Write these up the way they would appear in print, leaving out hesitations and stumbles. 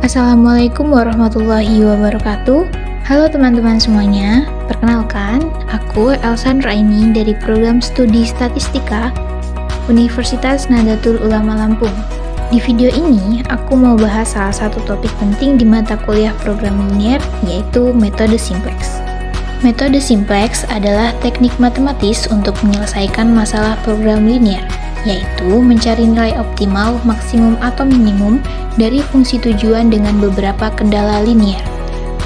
Assalamualaikum warahmatullahi wabarakatuh. Halo teman-teman semuanya, perkenalkan, aku Elsa Nuraini dari Program Studi Statistika Universitas Nahdlatul Ulama Lampung. Di video ini, aku mau bahas salah satu topik penting di mata kuliah program linier, yaitu metode simplex. Metode simplex adalah teknik matematis untuk menyelesaikan masalah program linier, yaitu mencari nilai optimal, maksimum, atau minimum dari fungsi tujuan dengan beberapa kendala linier.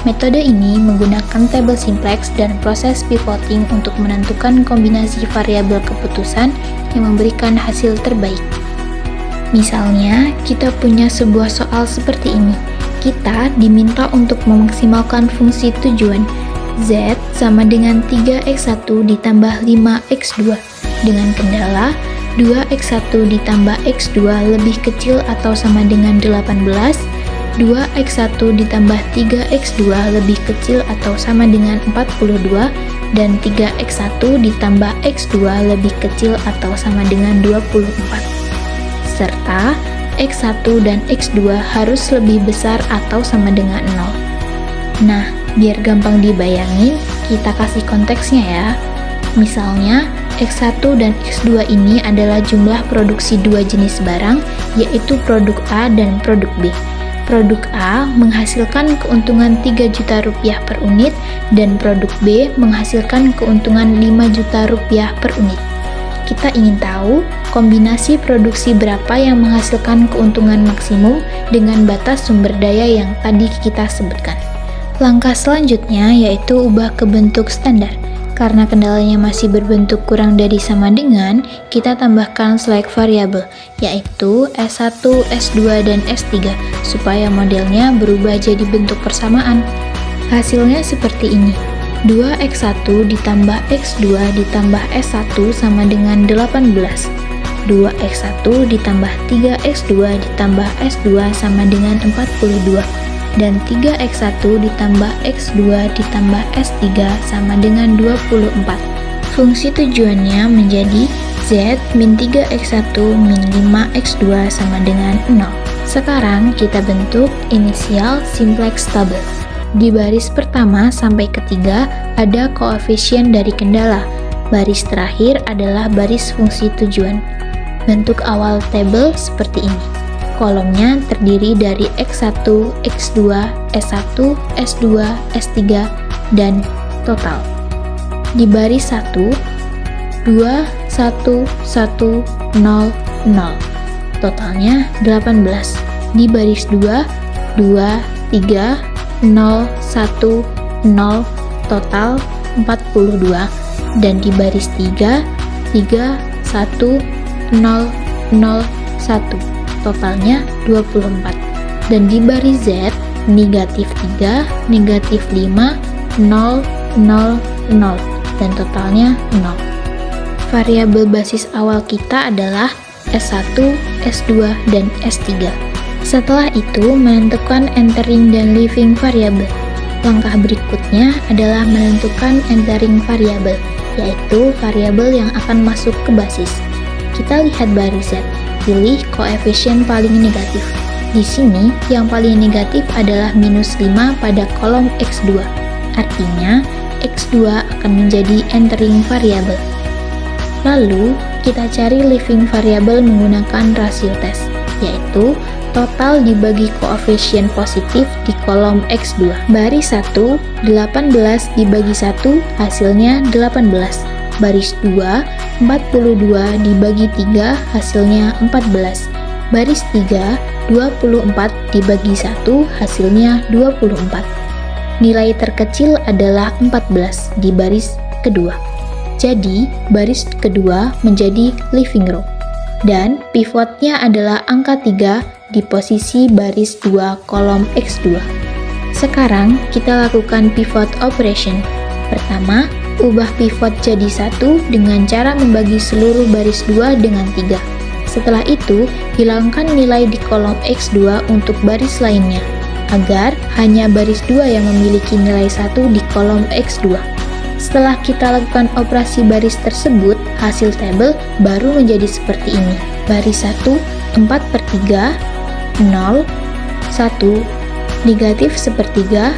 Metode ini menggunakan tabel simplex dan proses pivoting untuk menentukan kombinasi variabel keputusan yang memberikan hasil terbaik. Misalnya, kita punya sebuah soal seperti ini. Kita diminta untuk memaksimalkan fungsi tujuan Z sama dengan 3x1 ditambah 5x2 dengan kendala 2x1 ditambah x2 lebih kecil atau sama dengan 18, 2x1 ditambah 3x2 lebih kecil atau sama dengan 42, dan 3x1 ditambah x2 lebih kecil atau sama dengan 24. Serta x1 dan x2 harus lebih besar atau sama dengan 0. Nah, biar gampang dibayangin, kita kasih konteksnya ya. Misalnya, X1 dan X2 ini adalah jumlah produksi dua jenis barang, yaitu produk A dan produk B. Produk A menghasilkan keuntungan 3 juta rupiah per unit, dan produk B menghasilkan keuntungan 5 juta rupiah per unit. Kita ingin tahu kombinasi produksi berapa yang menghasilkan keuntungan maksimum dengan batas sumber daya yang tadi kita sebutkan. Langkah selanjutnya yaitu ubah ke bentuk standar. Karena kendalanya masih berbentuk kurang dari sama dengan, kita tambahkan select variabel, yaitu S1, S2, dan S3, supaya modelnya berubah jadi bentuk persamaan. Hasilnya seperti ini. 2x1 ditambah x2 ditambah s1 sama dengan 18. 2x1 ditambah 3x2 ditambah s2 sama dengan 42. Dan 3x1 ditambah x2 ditambah s3 sama dengan 24. Fungsi tujuannya menjadi z min 3x1 min 5x2 sama dengan 0. Sekarang kita bentuk inisial simplex table. Di baris pertama sampai ketiga ada koefisien dari kendala. Baris terakhir adalah baris fungsi tujuan. Bentuk awal tabel seperti ini. Kolomnya terdiri dari X1, X2, S1, S2, S3, dan total. Di baris 1, 2, 1, 1, 0, 0. Totalnya 18. Di baris 2, 2, 3, 0, 1, 0. Total 42. Dan di baris 3, 3, 1, 0, 0, 1. Totalnya 24. Dan di baris Z, negatif 3, negatif 5, 0, 0, 0. Dan totalnya 0. Variabel basis awal kita adalah S1, S2, dan S3. Setelah itu, menentukan entering dan leaving variabel. Langkah berikutnya adalah menentukan entering variabel, yaitu variabel yang akan masuk ke basis. Kita lihat baris Z. Pilih koefisien paling negatif. Di sini, yang paling negatif adalah minus 5 pada kolom X2. Artinya, X2 akan menjadi entering variabel. Lalu, kita cari leaving variabel menggunakan rasio tes, yaitu total dibagi koefisien positif di kolom X2. Baris 1, 18 dibagi 1, hasilnya 18. Baris 2, 42 dibagi 3, hasilnya 14. Baris 3, 24 dibagi 1, hasilnya 24. Nilai terkecil adalah 14 di baris kedua. Jadi, baris kedua menjadi leaving row. Dan pivotnya adalah angka 3 di posisi baris 2 kolom X2. Sekarang, kita lakukan pivot operation. Pertama, ubah pivot jadi 1 dengan cara membagi seluruh baris 2 dengan 3. Setelah itu, hilangkan nilai di kolom X2 untuk baris lainnya, agar hanya baris 2 yang memiliki nilai 1 di kolom X2. Setelah kita lakukan operasi baris tersebut, hasil tabel baru menjadi seperti ini. Baris 1, 4/3, 0, 1, negatif sepertiga,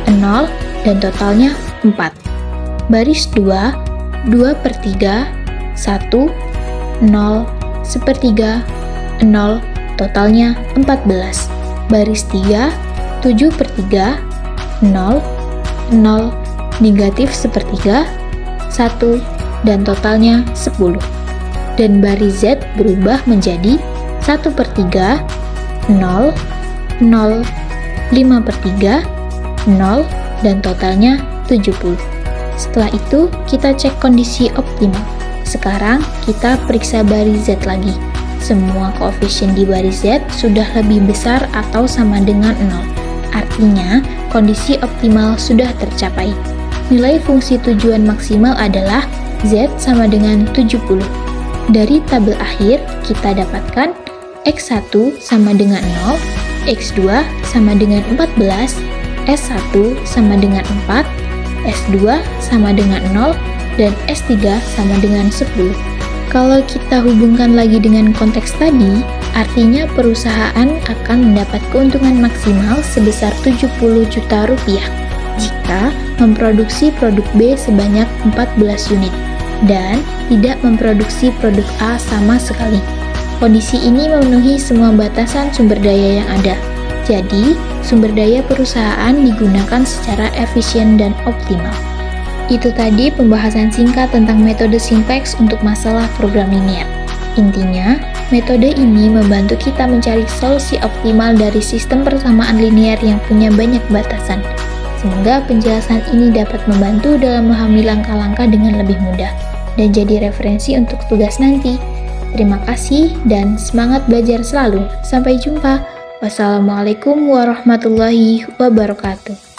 0, dan totalnya 4. Baris 2, 2/3, 1, 0, sepertiga, 0, totalnya 14. Baris 3, 7/3, 0, 0, negatif sepertiga, 1, dan totalnya 10. Dan baris Z berubah menjadi 1/3, 0, 0, 5/3, 0, dan totalnya 70. Setelah itu, kita cek kondisi optimal. Sekarang, kita periksa baris Z lagi. Semua koefisien di baris Z sudah lebih besar atau sama dengan 0. Artinya, kondisi optimal sudah tercapai. Nilai fungsi tujuan maksimal adalah Z sama dengan 70. Dari tabel akhir, kita dapatkan X1 sama dengan 0, X2 sama dengan 14, S1 sama dengan 4, S2 sama dengan 0, dan S3 sama dengan 10. Kalau kita hubungkan lagi dengan konteks tadi, artinya perusahaan akan mendapat keuntungan maksimal sebesar 70 juta rupiah jika memproduksi produk B sebanyak 14 unit dan tidak memproduksi produk A sama sekali. Kondisi ini memenuhi semua batasan sumber daya yang ada. Jadi, sumber daya perusahaan digunakan secara efisien dan optimal. Itu tadi pembahasan singkat tentang metode simplex untuk masalah program linear. Intinya, metode ini membantu kita mencari solusi optimal dari sistem persamaan linear yang punya banyak batasan. Semoga penjelasan ini dapat membantu dalam memahami langkah-langkah dengan lebih mudah dan jadi referensi untuk tugas nanti. Terima kasih dan semangat belajar selalu. Sampai jumpa. Wassalamualaikum warahmatullahi wabarakatuh.